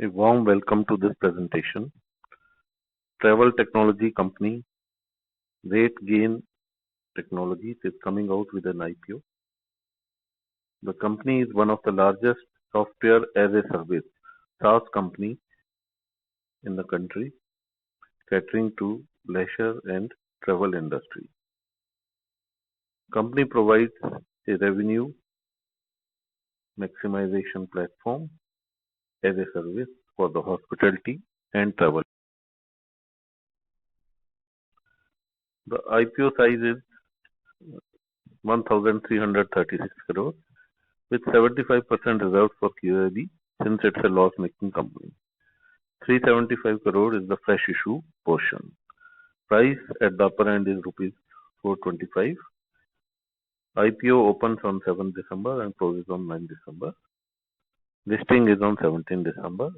A warm welcome to this presentation. Travel technology company RateGain Technologies is coming out with an IPO. The company is one of the largest software as a service SaaS company in the country, catering to leisure and travel industry. Company provides a revenue maximization platform as a service for the hospitality and travel. The IPO size is 1,336 crores with 75% reserved for QIB since it's a loss-making company. 375 crore is the fresh issue portion. Price at the upper end is rupees 425. IPO opens on 7 December and closes on 9 December. Listing is on 17 December.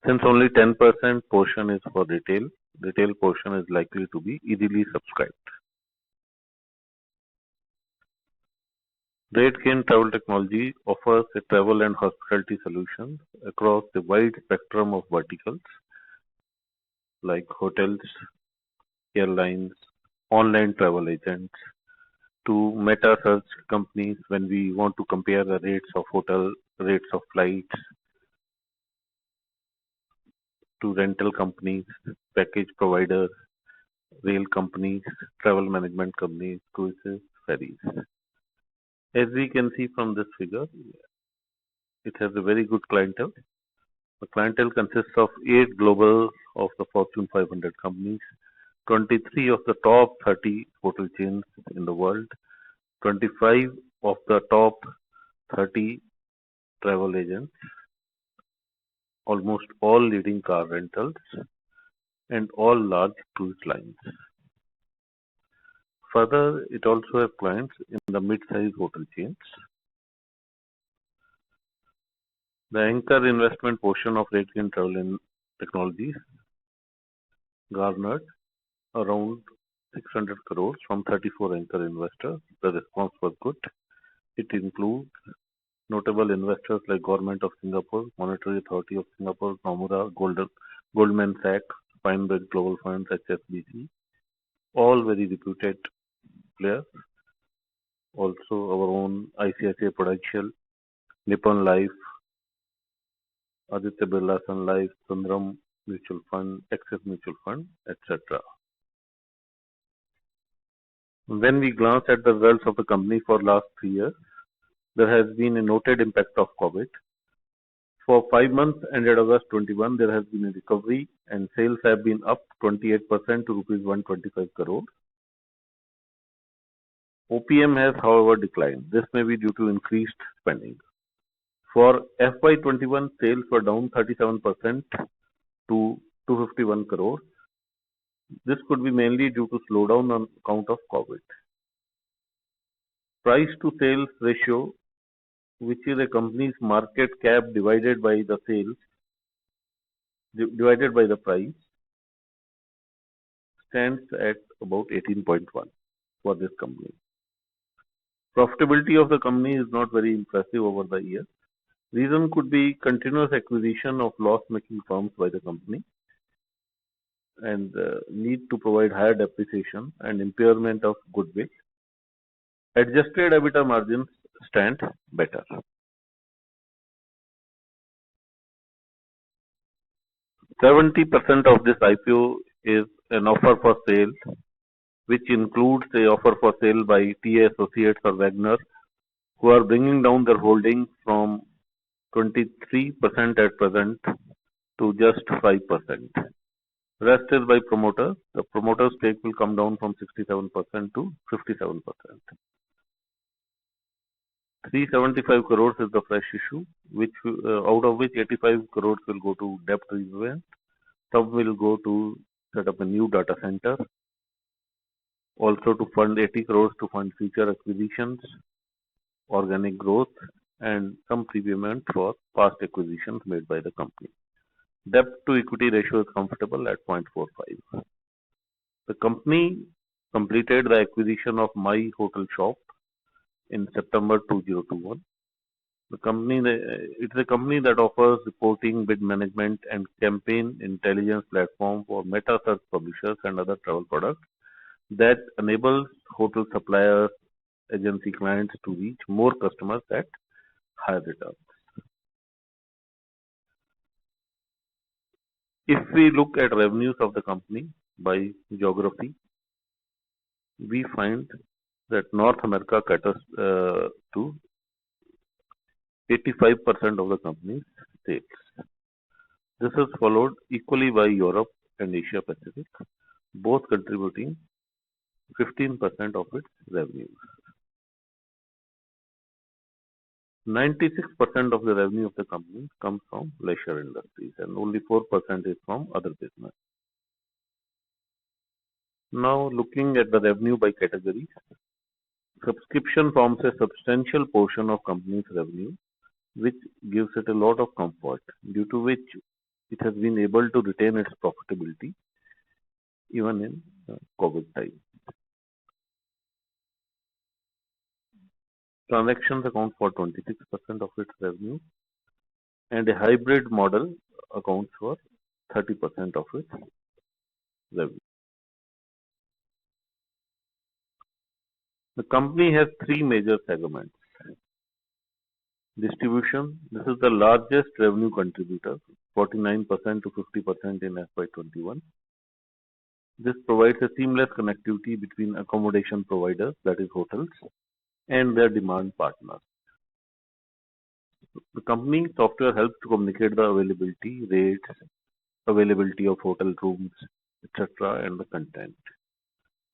Since only 10% portion is for retail portion is likely to be easily subscribed. RateGain Travel Technology offers a travel and hospitality solutions across the wide spectrum of verticals like hotels, airlines, online travel agents, to meta search companies when we want to compare the rates of hotel, rates of flights, to rental companies, package providers, rail companies, travel management companies, cruises, ferries. As we can see from this figure, it has a very good clientele. The clientele consists of 8 global of the Fortune 500 companies, 23 of the top 30 hotel chains in the world, 25 of the top 30 travel agents, almost all leading car rentals, and all large cruise lines. Further, it also has clients in the mid-sized hotel chains. The anchor investment portion of RateGain Travel Technologies garnered around 600 crores from 34 anchor investors. The response was good. It includes notable investors like Government of Singapore, Monetary Authority of Singapore, Nomura, Goldman Sachs, PineBridge Global Funds, HSBC, all very reputed players. Also our own ICICI Prudential, Nippon Life, Aditya Birla Sun Life, Sundaram Mutual Fund, Axis Mutual Fund, etc. When we glance at the results of the company for last 3 years, there has been a noted impact of COVID. For 5 months ended August 21, there has been a recovery and sales have been up 28% to rupees 125 crore. OPM has, however, declined. This may be due to increased spending. For FY21, sales were down 37% to 251 crores. This could be mainly due to slowdown on account of COVID. Price to sales ratio, which is a company's market cap divided by the sales, divided by the price, stands at about 18.1 for this company. Profitability of the company is not very impressive over the years. Reason could be continuous acquisition of loss-making firms by the company and need to provide higher depreciation and impairment of goodwill. Adjusted EBITDA margins stand better. %70 of this IPO is an offer for sale, which includes a offer for sale by TA Associates or Wagner, who are bringing down their holding from 23% at present to just 5%. Rest is by promoter. The promoter stake will come down from 67% to 57%. 375 crores is the fresh issue, which out of which 85 crores will go to debt repayment. Some will go to set up a new data center. Also to fund 80 crores to fund future acquisitions, organic growth, and some prepayment for past acquisitions made by the company. Debt to equity ratio is comfortable at 0.45. The company completed the acquisition of My Hotel Shop in September 2021. It's a company that offers reporting, bid management, and campaign intelligence platform for meta search publishers and other travel products that enables hotel suppliers, agency clients to reach more customers at higher returns. If we look at revenues of the company by geography, we find that North America caters to 85% of the company's sales. This is followed equally by Europe and Asia Pacific, both contributing 15% of its revenues. 96% of the revenue of the company comes from leisure industries and only 4% is from other business. Now looking at the revenue by categories, subscription forms a substantial portion of company's revenue, which gives it a lot of comfort, due to which it has been able to retain its profitability even in COVID time. Transactions account for 26% of its revenue, and a hybrid model accounts for 30% of its revenue. The company has three major segments. Distribution, this is the largest revenue contributor, 49% to 50% in FY21. This provides a seamless connectivity between accommodation providers, that is hotels, and their demand partners. The company software helps to communicate the availability, rates, availability of hotel rooms, etc., and the content.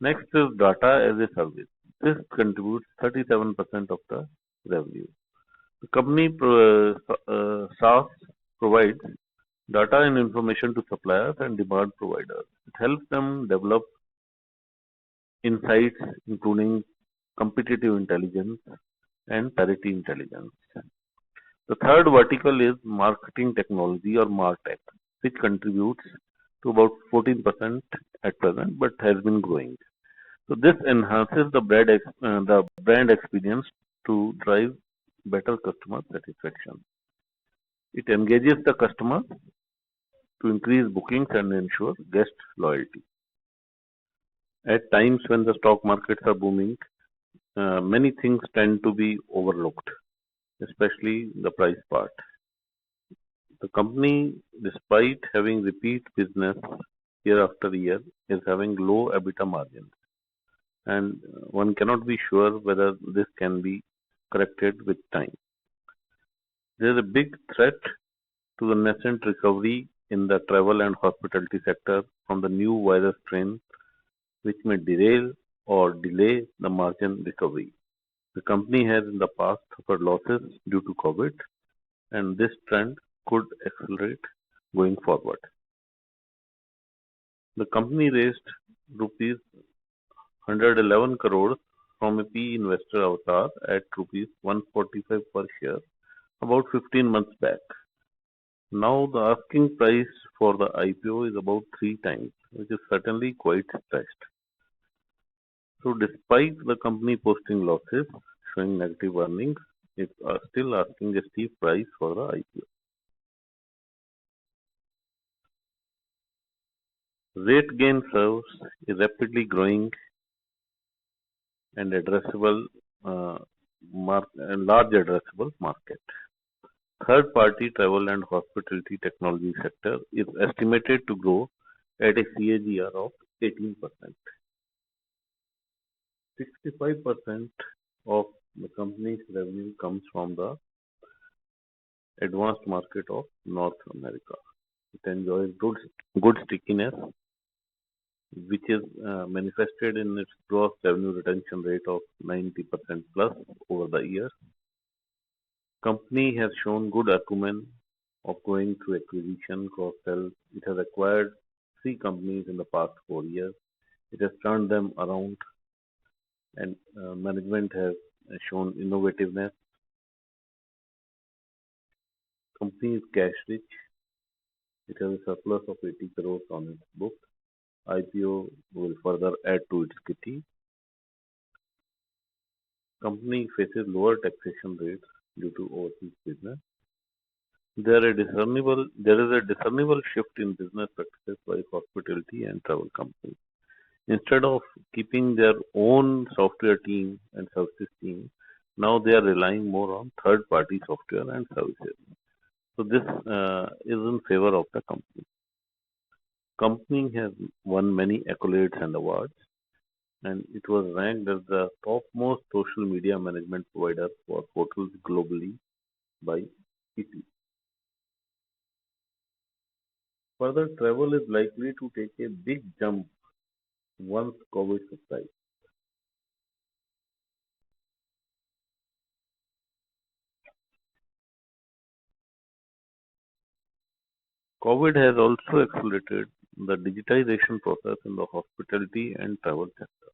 Next is data as a service. This contributes 37% of the revenue. The company SaaS provides data and information to suppliers and demand providers. It helps them develop insights including competitive intelligence and parity intelligence. The third vertical is marketing technology or MarTech, which contributes to about 14% at present but has been growing. So this enhances the brand experience to drive better customer satisfaction. It engages the customer to increase bookings and ensure guest loyalty. At times when the stock markets are booming, many things tend to be overlooked, especially the price part. The company, despite having repeat business year after year, is having low EBITDA margins, and one cannot be sure whether this can be corrected with time. There is a big threat to the nascent recovery in the travel and hospitality sector from the new virus strain, which may derail or delay the margin recovery. The company has in the past suffered losses due to COVID, and this trend could accelerate going forward. The company raised rupees 111 crores from a PE investor Avatar at rupees 145 per share about 15 months back. Now the asking price for the IPO is about 3 times, which is certainly quite stretched. So despite the company posting losses, showing negative earnings, it's still asking a steep price for the IPO. RateGain serves a rapidly growing and large addressable market. Third-party travel and hospitality technology sector is estimated to grow at a CAGR of 18%. 65% of the company's revenue comes from the advanced market of North America. It enjoys good stickiness, which is manifested in its gross revenue retention rate of 90% plus over the years. Company has shown good acumen of going through acquisition, cross-sell. It has acquired 3 companies in the past 4 years. It has turned them around, and management has shown innovativeness. Company is cash rich. It has a surplus of 80 crores on its book. IPO will further add to its kitty. Company faces lower taxation rates due to overseas business. There is a discernible shift in business practices by hospitality and travel companies. Instead of keeping their own software team and services team, now they are relying more on third-party software and services. So this is in favor of the company. Company has won many accolades and awards, and it was ranked as the topmost social media management provider for hotels globally by ET. Further, travel is likely to take a big jump once COVID subsides. COVID has also accelerated the digitization process in the hospitality and travel sector.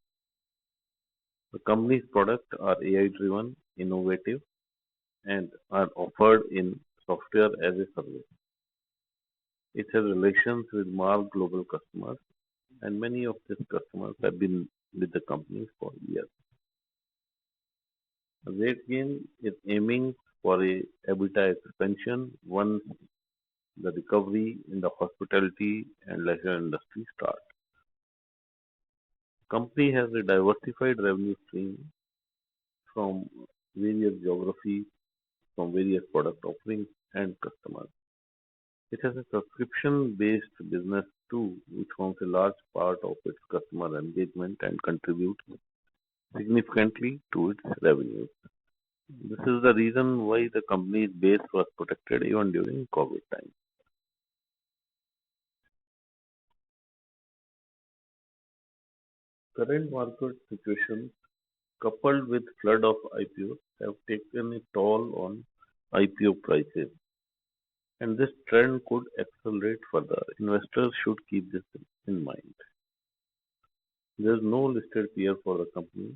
The company's products are AI-driven, innovative, and are offered in software as a service. It has relations with more global customers, and many of these customers have been with the company for years. RateGain is aiming for a EBITDA expansion once the recovery in the hospitality and leisure industry starts. Company has a diversified revenue stream from various geographies, from various product offerings and customers. It has a subscription-based business too, which forms a large part of its customer engagement and contributes significantly to its revenues. This is the reason why the company's base was protected even during COVID time. Current market situation coupled with flood of IPOs have taken a toll on IPO prices, and this trend could accelerate further. Investors should keep this in mind. There is no listed peer for the company,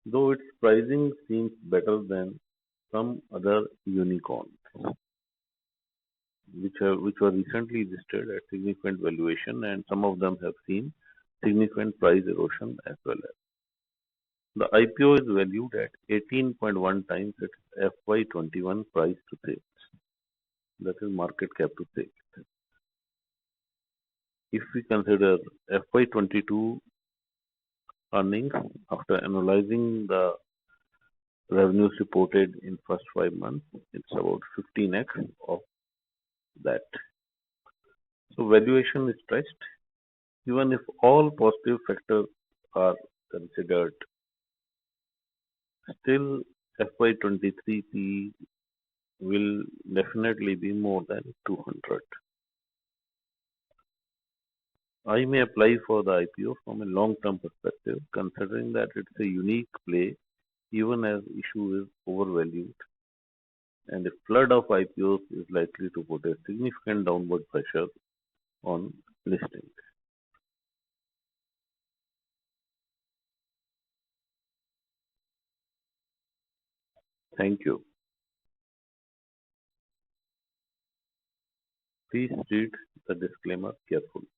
though its pricing seems better than some other unicorns, which were recently listed at significant valuation, and some of them have seen significant price erosion as well. The IPO is valued at 18.1 times its FY21 price to sales, that is market cap to sales. If we consider FY22 earnings after analyzing the revenues reported in first 5 months, it's about 15x of that. So valuation is stretched. Even if all positive factors are considered, still FY23 P will definitely be more than 200. I may apply for the IPO from a long-term perspective, considering that it's a unique play, even as issue is overvalued, and a flood of IPOs is likely to put a significant downward pressure on listing. Thank you. Please read the disclaimer carefully.